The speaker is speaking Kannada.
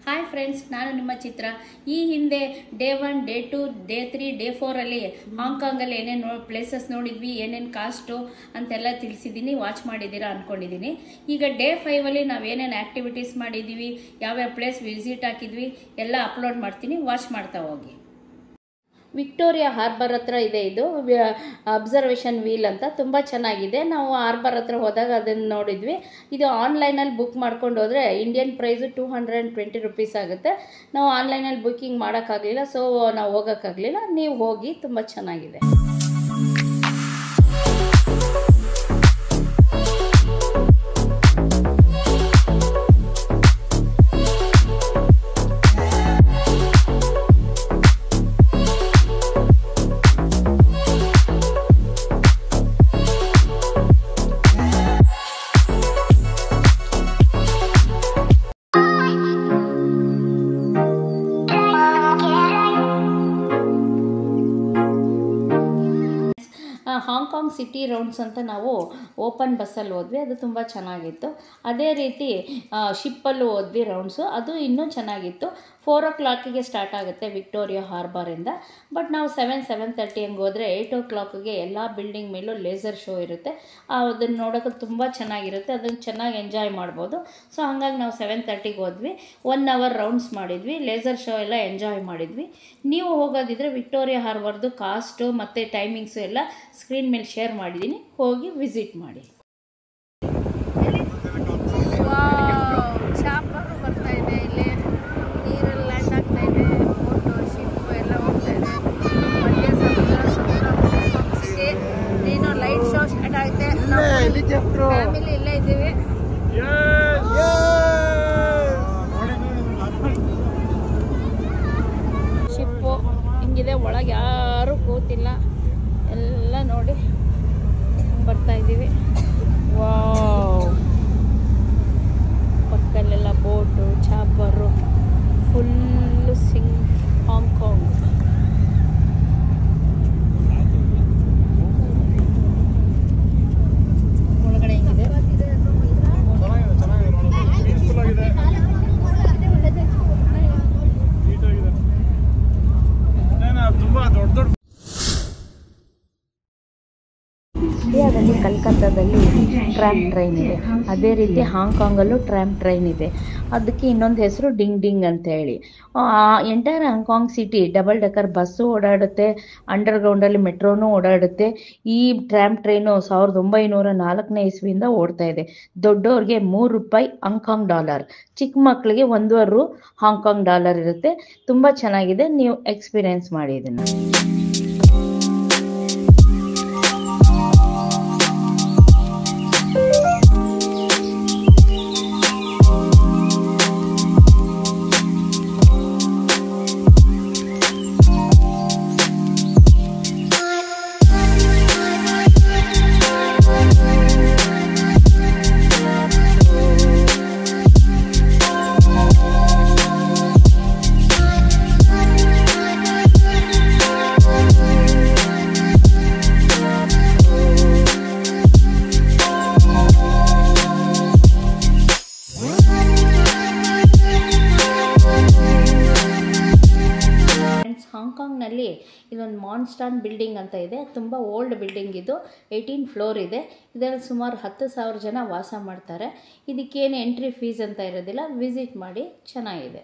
ಹಾಯ್ ಫ್ರೆಂಡ್ಸ್, ನಾನು ನಿಮ್ಮ ಚಿತ್ರ. ಈ ಹಿಂದೆ ಡೇ 1, ಡೇ 2, ಡೇ 3, ಡೇ 4 ಅಲ್ಲಿ ಹಾಂಗ್ಕಾಂಗಲ್ಲಿ ಏನೇನು ಪ್ಲೇಸಸ್ ನೋಡಿದ್ವಿ, ಏನೇನು ಕಾಸ್ಟು ಅಂತೆಲ್ಲ ತಿಳಿಸಿದ್ದೀನಿ. ವಾಚ್ ಮಾಡಿದ್ದೀರಾ ಅಂದ್ಕೊಂಡಿದ್ದೀನಿ. ಈಗ ಡೇ 5 ಅಲ್ಲಿ ನಾವು ಏನೇನು ಆ್ಯಕ್ಟಿವಿಟೀಸ್ ಮಾಡಿದ್ದೀವಿ, ಯಾವ್ಯಾವ ಪ್ಲೇಸ್ ವಿಸಿಟ್ ಹಾಕಿದ್ವಿ ಎಲ್ಲ ಅಪ್ಲೋಡ್ ಮಾಡ್ತೀನಿ. ವಾಚ್ ಮಾಡ್ತಾ ಹೋಗಿ. ವಿಕ್ಟೋರಿಯಾ ಹಾರ್ಬರ್ ಹತ್ರ ಇದೆ ಇದು ಅಬ್ಸರ್ವೇಷನ್ ವೀಲ್ ಅಂತ. ತುಂಬ ಚೆನ್ನಾಗಿದೆ. ನಾವು ಹಾರ್ಬರ್ ಹತ್ರ ಹೋದಾಗ ಅದನ್ನು ನೋಡಿದ್ವಿ. ಇದು ಆನ್ಲೈನಲ್ಲಿ ಬುಕ್ ಮಾಡ್ಕೊಂಡು ಹೋದರೆ ಇಂಡಿಯನ್ ಪ್ರೈಸು 220 ರೂಪೀಸ್ ಆಗುತ್ತೆ. ನಾವು ಆನ್ಲೈನಲ್ಲಿ ಬುಕ್ಕಿಂಗ್ ಮಾಡೋಕ್ಕಾಗಲಿಲ್ಲ, ಸೊ ನಾವು ಹೋಗೋಕ್ಕಾಗಲಿಲ್ಲ. ನೀವು ಹೋಗಿ, ತುಂಬ ಚೆನ್ನಾಗಿದೆ. ಹಾಂಗ್ಕಾಂಗ್ ಸಿಟಿ ರೌಂಡ್ಸ್ ಅಂತ ನಾವು ಓಪನ್ ಬಸ್ಸಲ್ಲಿ ಹೋದ್ವಿ. ಅದು ತುಂಬ ಚೆನ್ನಾಗಿತ್ತು. ಅದೇ ರೀತಿ ಶಿಪ್ಪಲ್ಲೂ ಹೋದ್ವಿ ರೌಂಡ್ಸು. ಅದು ಇನ್ನೂ ಚೆನ್ನಾಗಿತ್ತು. 4 o'clockಗೆ ಸ್ಟಾರ್ಟ್ ಆಗುತ್ತೆ ವಿಕ್ಟೋರಿಯಾ ಹಾರ್ಬರಿಂದ. ಬಟ್ ನಾವು 7:30 ಹಂಗೆ ಹೋದರೆ 8 o'clockಗೆ ಎಲ್ಲ ಬಿಲ್ಡಿಂಗ್ ಮೇಲೂ ಲೇಸರ್ ಶೋ ಇರುತ್ತೆ. ಅದನ್ನು ನೋಡೋಕ್ಕೆ ತುಂಬ ಚೆನ್ನಾಗಿರುತ್ತೆ. ಅದನ್ನು ಚೆನ್ನಾಗಿ ಎಂಜಾಯ್ ಮಾಡ್ಬೋದು. ಸೊ ಹಾಗಾಗಿ ನಾವು 7:30ಗೆ ಹೋದ್ವಿ. 1 hour ರೌಂಡ್ಸ್ ಮಾಡಿದ್ವಿ. ಲೇಸರ್ ಶೋ ಎಲ್ಲ ಎಂಜಾಯ್ ಮಾಡಿದ್ವಿ. ನೀವು ಹೋಗೋದಿದ್ರೆ ವಿಕ್ಟೋರಿಯಾ ಹಾರ್ಬರ್ದು ಕಾಸ್ಟು ಮತ್ತು ಟೈಮಿಂಗ್ಸು ಎಲ್ಲ ಸ್ಕ್ರೀನ್ ಮೇಲೆ ಶೇರ್ ಮಾಡಿದ್ದೀನಿ. ಹೋಗಿ ವಿಸಿಟ್ ಮಾಡಿ. ಚಾಪರು ಬರ್ತಾ ಇದೆ, ಇಲ್ಲಿ ನೀರಲ್ಲಿ ಲ್ಯಾಂಡ್ ಆಗ್ತಾ ಇದೆ. ಬೋಟು, ಶಿಪ್ಪು ಎಲ್ಲ ಹೋಗ್ತಾ ಇದೆ. ಮಧ್ಯ ಸಮುದ್ರ ನೀನು ಲೈಟ್ ಶೋ ಸ್ಟಾರ್ಟ್ ಆಗುತ್ತೆ. ಫ್ಯಾಮಿಲಿ ಇಲ್ಲೇ ಇದ್ದೀವಿ. ಶಿಪ್ಪು ಹಿಂಗಿದೆ, ಒಳಗೆ ಯಾರೂ ಕೂತಿಲ್ಲ. ಎಲ್ಲ ನೋಡಿ ಬರ್ತಾ ಇದ್ದೀವಿ. ವಾವ್, ಪಕ್ಕದಲ್ಲೆಲ್ಲ ಬೋಟು, ಚಾಪರು, ಫುಲ್ಲು ಹಾಂಗ್ಕಾಂಗ್. ಒಳಗಡೆ ಹಿಂಗಿದೆ. ಇಂಡಿಯಾದಲ್ಲಿ ಕಲ್ಕತ್ತಾದಲ್ಲಿ ಟ್ರಾಮ್ ಟ್ರೈನ್ ಇದೆ. ಅದೇ ರೀತಿ ಹಾಂಗ್ಕಾಂಗಲ್ಲೂ ಟ್ರಾಮ್ ಟ್ರೈನ್ ಇದೆ. ಅದಕ್ಕೆ ಇನ್ನೊಂದು ಹೆಸರು ಡಿಂಗ್ ಡಿಂಗ್ ಅಂತ ಹೇಳಿ. Entire Hong Kong city double decker bus ಓಡಾಡುತ್ತೆ, ಅಂಡರ್ಗ್ರೌಂಡಲ್ಲಿ ಮೆಟ್ರೋನೂ ಓಡಾಡುತ್ತೆ. ಈ ಟ್ರಾಮ್ ಟ್ರೈನು 1904ನೇ ಇಸ್ವಿಯಿಂದ ಓಡ್ತಾ ಇದೆ. ದೊಡ್ಡವ್ರಿಗೆ $3 ಹಾಂಗ್ಕಾಂಗ್ ಡಾಲರ್, ಚಿಕ್ಕ ಮಕ್ಕಳಿಗೆ $1.25 ಹಾಂಗ್ಕಾಂಗ್ ಡಾಲರ್ ಇರುತ್ತೆ. ತುಂಬ ಚೆನ್ನಾಗಿದೆ. ನೀವು ಎಕ್ಸ್ಪೀರಿಯೆನ್ಸ್ ಮಾಡಿ ಇದನ್ನು. ಹಾಂಗ್ಕಾಂಗ್ನಲ್ಲಿ ಇದೊಂದು ಮಾನ್ಸ್ಟಾನ್ ಬಿಲ್ಡಿಂಗ್ ಅಂತ ಇದೆ. ತುಂಬ ಓಲ್ಡ್ ಬಿಲ್ಡಿಂಗ್ ಇದು. 18 ಫ್ಲೋರ್ ಇದೆ. ಇದರಲ್ಲಿ ಸುಮಾರು 10,000 ಜನ ವಾಸ ಮಾಡ್ತಾರೆ. ಇದಕ್ಕೇನು ಎಂಟ್ರಿ ಫೀಸ್ ಅಂತ ಇರೋದಿಲ್ಲ. ವಿಸಿಟ್ ಮಾಡಿ, ಚೆನ್ನಾಗಿದೆ.